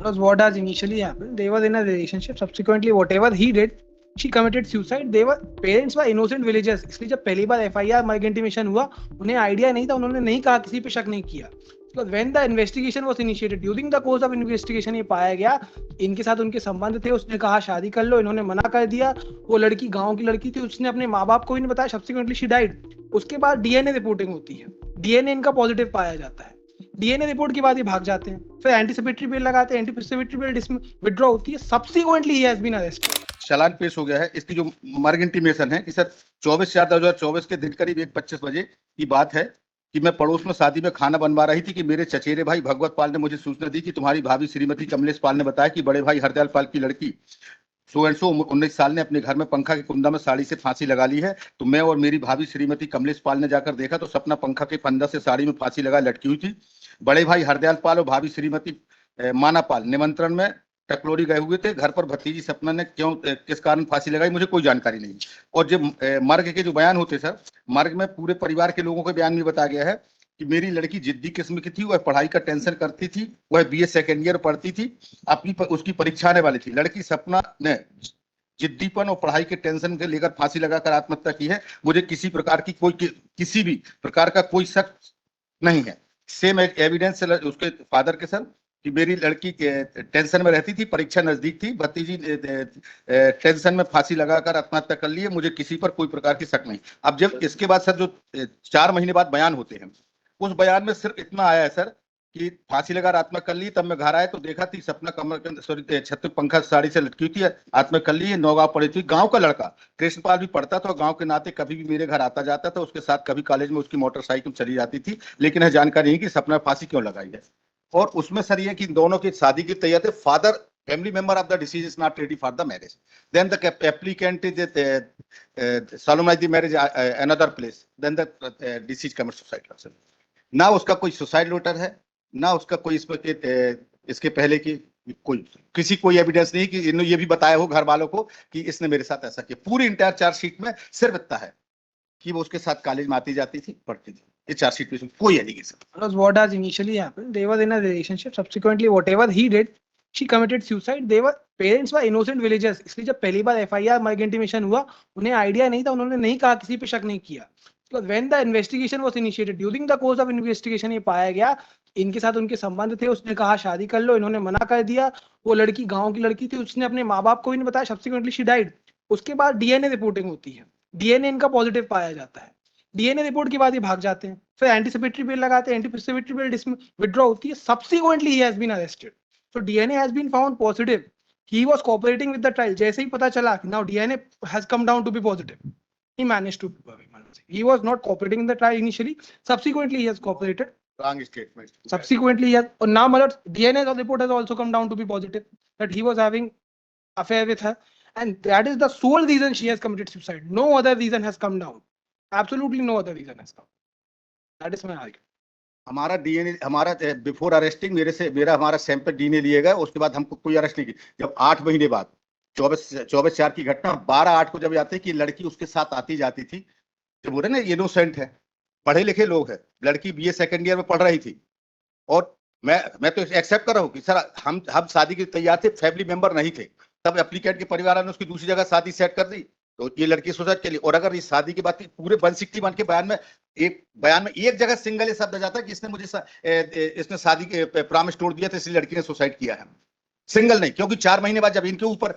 Because what has initially happened, they were in a relationship. Subsequently, whatever he did, she committed suicide. They were parents were innocent villagers. इसलिए जब पहली बार FIR मर्ग intimation हुआ, उन्हें idea नहीं था, उन्होंने नहीं कहा, किसी पे शक नहीं किया. Because when the investigation was initiated, during the course of investigation ये पाया गया, इनके साथ उनके संबंध थे. उसने कहा शादी कर लो, इन्होंने मना कर दिया. वो लड़की गांव की लड़की थी, उसने अपने माँ बाप को भी नहीं बताया. Subsequently she died. उसके बाद डीएनए रिपोर्टिंग होती है. डीएनए इनका पॉजिटिव पाया जाता है. डीएनए रिपोर्ट के बाद ये भाग जाते हैं. फिर एंटीसिपेटरी बेल लगाते हैं. एंटीसिपेटरी बेल विड्रॉ होती है. Subsequently he has been arrested. चालान पेश हो गया है. इसकी जो मर्ग इंटीमेशन है कि सर 24/4/2024 के दिन करीब 1:25 बजे की बात है कि मैं पड़ोस में शादी में खाना बनवा रही थी कि मेरे चचेरे भाई भगवत पाल ने मुझे सूचना दी कि तुम्हारी भाभी श्रीमती कमलेश पाल ने बताया कि बड़े भाई हरदयाल पाल की लड़की सो एंड सो 19 साल ने अपने घर में पंखा के कुंदा में साड़ी से फांसी लगा ली है. तो मैं और मेरी भाभी श्रीमती कमलेश पाल ने जाकर देखा तो सपना पंखा के फंदा से साड़ी में फांसी लगा लटकी हुई थी. बड़े भाई हरदयाल पाल और भाभी श्रीमती माना पाल निमंत्रण में टकलोरी गए हुए थे. घर पर भतीजी सपना ने क्यों किस कारण फांसी लगाई मुझे कोई जानकारी नहीं. और जो मर्ग के जो बयान होते सर, मर्ग में पूरे परिवार के लोगों के बयान में बताया गया है कि मेरी लड़की जिद्दी किस्म की थी. वह पढ़ाई का टेंशन करती थी. वह BA सेकेंड ईयर पढ़ती थी. उसकी परीक्षा आने वाली थी. लड़की सपना ने जिद्दीपन और पढ़ाई के टेंशन के लेकर फांसी लगाकर आत्महत्या की है. मुझे किसी प्रकार की किसी भी प्रकार का कोई शक नहीं है. सेम एविडेंस उसके फादर के सर कि मेरी लड़की टेंशन में रहती थी, परीक्षा नजदीक थी, भतीजी टेंशन में फांसी लगाकर आत्महत्या कर ली है. मुझे किसी पर कोई प्रकार की शक नहीं. अब जब इसके बाद सर जो 4 महीने बाद बयान होते हैं, उस बयान में सिर्फ इतना आया है सर कि फांसी लगा आत्महत्या कर ली. तब मैं घर आया तो देखा थी सपना कमर के सॉरी छत पे पंखा साड़ी से लटकी हुई थी. आत्महत्या कर ली है. नौगांव पड़ी थी. गांव का लड़का कृष्णपाल भी पढ़ता था. गांव के नाते कभी भी मेरे घर आता जाता था. उसके साथ कभी कॉलेज में उसकी मोटरसाइकिल चली जाती थी. लेकिन यह जानकारी नहीं कि सपना फांसी क्यों लगाई है. और उसमें सर ये कि दोनों की शादी की तैयारी थे. Father family member of the deceased is not ready for the marriage. Then the applicant is solemnize the marriage another place. Then the deceased commits suicide. ना उसका कोई सुसाइड लेटर है, ना उसका कोई इसके पहले की कोई एविडेंस नहीं कि इन्होंने ये भी बताया हो घर वालों को कि इसने मेरे साथ ऐसा किया. पूरी इंटायर चार्जशीट में सिर्फ इतना है कि वो उसके साथ कॉलेज में आती जाती थी, पढ़ती थी. ये चार्जशीट में कोई allegation. Because what has initially happened, they were in a relationship. Subsequently, whatever he did, she committed suicide. They were parents were innocent villagers. इसलिए जब पहली बार FIR मर्ग इंटीमेशन हुआ, उन्हें आइडिया नहीं था, उन्होंने नहीं कहा, किसी पे शक नहीं किया. Because when the investigation was initiated, during the course of investigation ये पाया गया, इनके साथ उनके संबंध थे. उसने कहा शादी कर लो, इन्होंने मना कर दिया. वो लड़की गांव की लड़की थी, उसने अपने माँ बाप को भी नहीं बताया. Subsequently she died. उसके बाद डीएनए रिपोर्टिंग होती है. डीएनए इनका पॉजिटिव पाया जाता है. डीएनए रिपोर्ट के बाद ये भाग जाते हैं. फिर एंटीसिपेटरी बेल लगाते हैं. एंटीसिपेटरी बेल विड्रॉ होती है. Subsequently he has been arrested. So DNA has been found positive. He was cooperating with the trial. जैसे ही पता चला कि now DNA has come down to be positive, he managed to he was not cooperating in the trial initially. Subsequently he has cooperated. Wrong statement. Subsequently he has now DNA report has also come down to be positive that he was having affair with her, and that is the sole reason she has committed suicide. No other reason has come down. Absolutely no other reason has come. That is my argument. हमारा DNA हमारा before arresting हमारा sample DNA लिए गए. उसके बाद हमको कोई arrest नहीं की. जब 8 महीने बाद 24/4 की घटना 12/8 को जब आते कि लड़की उसके साथ आती जाती थी, जब बोले ना इनोसेंट है, पढ़े लिखे लोग है, लड़की BA सेकेंड ईयर में पढ़ रही थी. और मैं तो एक्सेप्ट कर रहा हूँ कि सर हम शादी के तैयार थे, फैमिली मेंबर नहीं थे. तब एप्लीकेंट के परिवार ने उसकी दूसरी जगह शादी सेट कर दी तो ये लड़की सुसाइड के लिए. और अगर इस शादी की बात की पूरे 161 के बयान में एक जगह सिंगल ये शब्द जाता है कि इसने शादी के प्रॉमिस तोड़ दिया था इसलिए लड़की ने सुसाइड किया है. सिंगल नहीं, क्योंकि 4 महीने बाद जब इनके ऊपर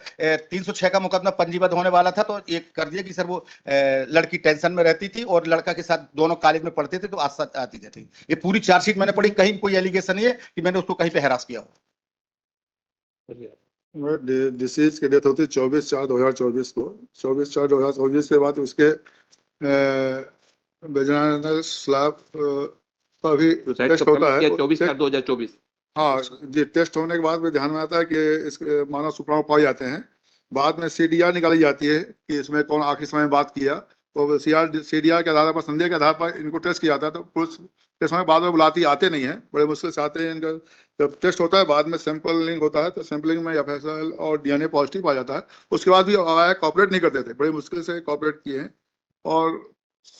306 का मुकदमा पंजीबद्ध होने वाला था तो एक कर दिया कि सर वो लड़की टेंशन में रहती थी और लड़का के साथ दोनों कॉलेज में पढ़ते थे तो आती जाती. ये पूरी चार्जशीट मैंने पढ़ी, कहीं कोई एलिगेशन नहीं है कि मैंने उसको कहीं पे हरास किया हो. डिसीज की डेथ होती है 24/4/2024 को. 24/4/2024 के बाद उसके वेजिनल स्लैब का भी टेस्ट होता है. 24/4/2024. हाँ जी, टेस्ट होने के बाद में ध्यान में आता है कि इसके मानव सुप्राव पाए जाते हैं. बाद में CDR निकाली जाती है कि इसमें कौन आखिरी समय बात किया. तो CDR के आधार पर, संदेह के आधार पर इनको टेस्ट किया जाता है. तो पुलिस के समय बाद में बुलाती आते नहीं है, बड़े मुश्किल से आते हैं. इनका जब टेस्ट होता है बाद में सैंपलिंग होता है तो सैंपलिंग में FSL और DNA पॉजिटिव आ जाता है. उसके बाद भी कॉपरेट नहीं करते थे, बड़ी मुश्किल से कॉपरेट किए हैं और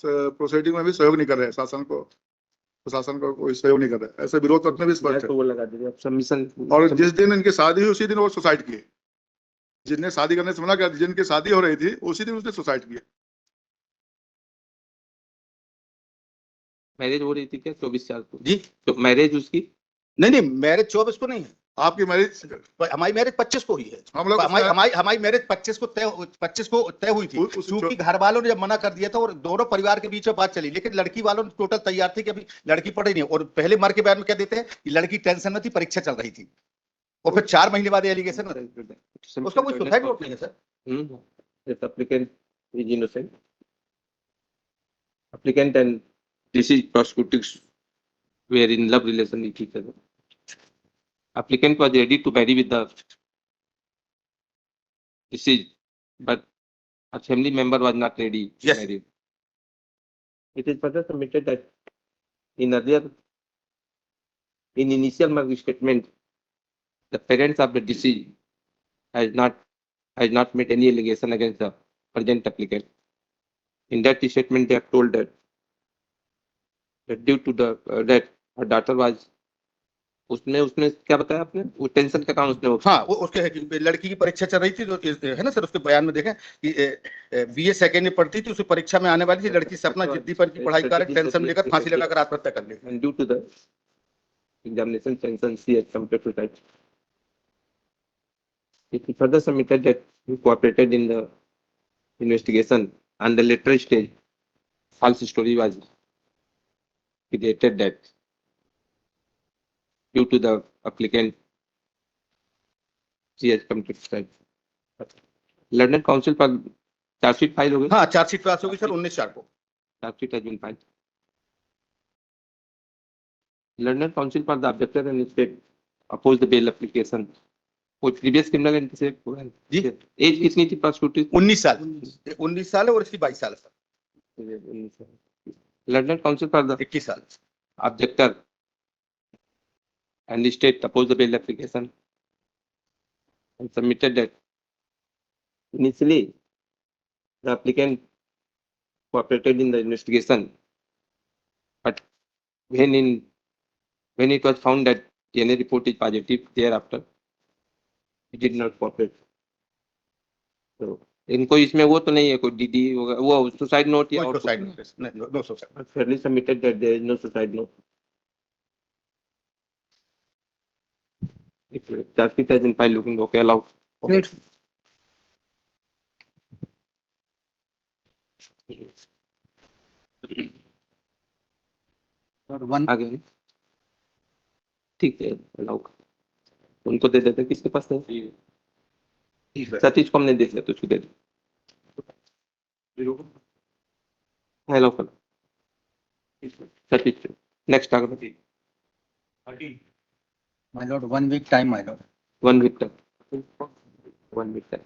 प्रोसीडिंग में भी सहयोग नहीं कर रहे हैं शासन को. प्रशासन को कोई सहयोग नहीं कर रहा है। ऐसे विरोध पत्र में भी स्पष्ट है। तो वो लगा दीजिए आप सबमिशन। और जिस दिन इनकी शादी हुई उसी दिन वो सुसाइड किए। जिसने शादी करने से मना कर, जिनकी शादी हो रही थी उसी दिन उसने सुसाइड किया। मैरिज हो रही थी क्या 24/4 को? जी तो मैरिज उसकी नहीं, मैरिज 24 को नहीं है, आपकी मैरिज हमारी मैरिज 25 को हुई है। हम लोग हमारी मैरिज 25 को तय हुई थी। क्योंकि घर वालों ने जब मना कर दिया था और दोनों परिवार के बीच में बात चली, लेकिन लड़की वालों ने टोटल तैयार थे कि अभी लड़की पढ़ी नहीं। और पहले मर के बयान में क्या देते हैं कि लड़की टेंशन में थी, परीक्षा चल रही थी, और फिर 4 महीने बाद एलिगेशन उसका कोई सुसाइड नोट नहीं है sir. applicant is innocent. Applicant and deceased prosecuted were in love relation with each other. Applicant was ready to marry with the deceased, but a family member was not ready to Yes. marry. It is further submitted that in initial marriage statement, the parents of the deceased has not made any allegation against the present applicant. In that statement, they have told that due to the that her daughter was उसने क्या बताया आपने? वो tension का कारण उसने वो हाँ, वो उसके है कि लड़की की परीक्षा चल रही थी, जो है ना सर, उसके बयान में देखें कि बीए सेकेंड में पढ़ती थी, उसे परीक्षा में आने वाली थी, लड़की से अपना जिद्दी पर की पढ़ाई कर टेंशन में लेकर फांसी लगाकर आत्महत्या कर ली। and due to the examination tension she has committed suicide. It is further submitted that he cooperated in the investigation and the later stage false story was created that due to the applicant she has committed suicide. London council पर chargesheet file हो गई। हाँ, chargesheet पास होगी sir 19/4 को। Chargesheet has been filed. London Council for the Objector and State opposed the bail application. कोई previous criminal entry से हुआ है? जी। एज कितनी थी प्रोसिक्यूटेड? 19 साल है और इसकी 22 साल है sir. London council for the 21 साल। ऑब्जेक्टर and the state opposed the bail application and submitted that initially the applicant cooperated in the investigation, but when it was found that DNA report is positive, thereafter he did not cooperate. So इनको इसमें वो तो नहीं है कोई DD होगा, वो suicide note या कोई और सुसाइड नोटिस नहीं, no suicide. fairly submitted that there is no suicide note. If charge has been filed looking okay, allow. Great. आगे ठीक है, allow उनको दे देते, किसके पास है? सतीश को हमने देख लिया, तो उसको दे दे। हेलो कर सतीश, नेक्स्ट आगे। My lord, 1 week time, my lord. 1 week तक 1 week तक